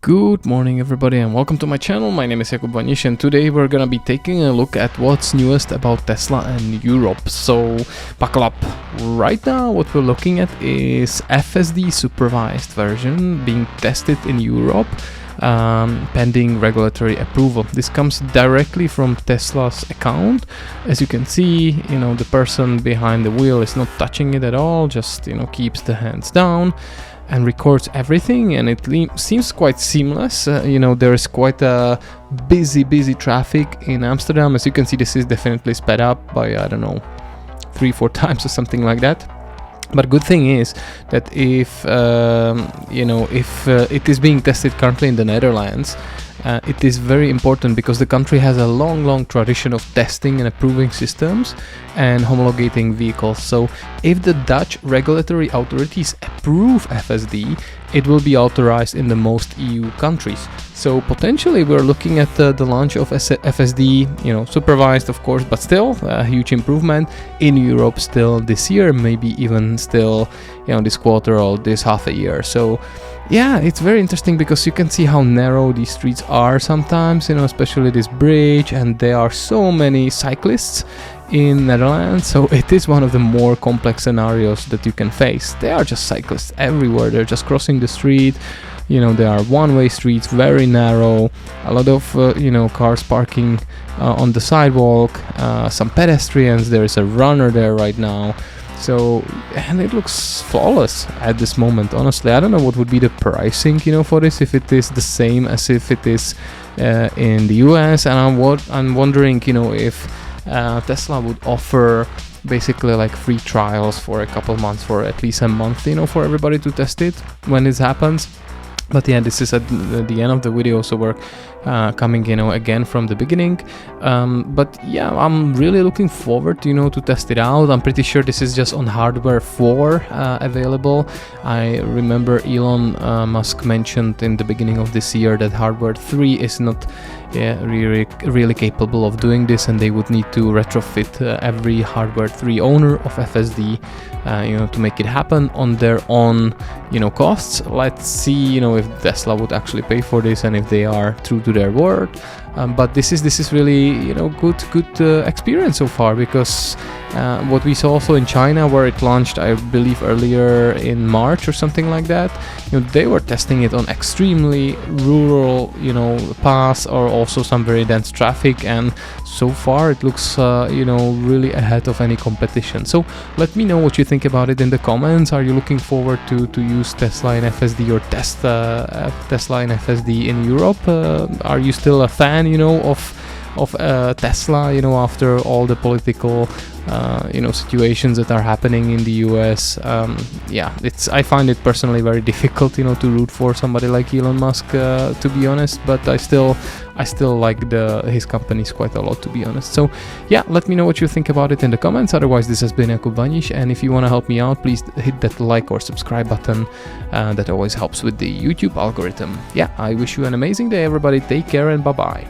Good morning everybody and welcome to my channel. My name is Jakub Vaniš and today we're gonna be taking a look at what's newest about Tesla and Europe. So buckle up. Right now what we're looking at is FSD supervised version being tested in Europe, pending regulatory approval. This comes directly from Tesla's account. As you can see, the person behind the wheel is not touching it at all, just keeps the hands down and records everything, and it seems quite seamless. There is quite a busy traffic in Amsterdam. As you can see, this is definitely sped up by, I don't know, 3-4 times or something like that. But good thing is that if it is being tested currently in the Netherlands, it is very important because the country has a long tradition of testing and approving systems and homologating vehicles. So if the Dutch regulatory authorities approve FSD, it will be authorized in the most EU countries. So potentially we're looking at the launch of FSD, supervised of course, but still a huge improvement in Europe still this year, maybe even still, this quarter or this half a year. So yeah, it's very interesting because you can see how narrow these streets are sometimes, especially this bridge, and there are so many cyclists in Netherlands, so it is one of the more complex scenarios that you can face. There are just cyclists everywhere, they're just crossing the street. There are one-way streets, very narrow, a lot of cars parking on the sidewalk, some pedestrians, there is a runner there right now. So, and it looks flawless at this moment. Honestly, I don't know what would be the pricing, for this, if it is the same as if it is in the US. And I'm wondering, if Tesla would offer basically like free trials for a couple months, for at least a month, for everybody to test it when this happens. But yeah, this is at the end of the video, so we're coming, again from the beginning. But yeah, I'm really looking forward, to test it out. I'm pretty sure this is just on hardware 4 available. I remember Elon Musk mentioned in the beginning of this year that hardware 3 is not really capable of doing this, and they would need to retrofit every hardware 3 owner of FSD, to make it happen on their own, costs. Let's see, if Tesla would actually pay for this and if they are true to their word. But this is really good experience so far, because what we saw also in China, where it launched, I believe earlier in March or something like that, they were testing it on extremely rural paths, or also some very dense traffic, and so far it looks really ahead of any competition. So let me know what you think about it in the comments. Are you looking forward to use Tesla in FSD or test Tesla in FSD in Europe? Are you still a fan of Tesla, after all the political situations that are happening in the US? I find it personally very difficult, to root for somebody like Elon Musk, to be honest, but I still like his companies quite a lot, to be honest. So yeah, let me know what you think about it in the comments. Otherwise, this has been Jakub Vaniš, and if you want to help me out, please hit that like or subscribe button. That always helps with the YouTube algorithm. Yeah, I wish you an amazing day, everybody. Take care and bye bye.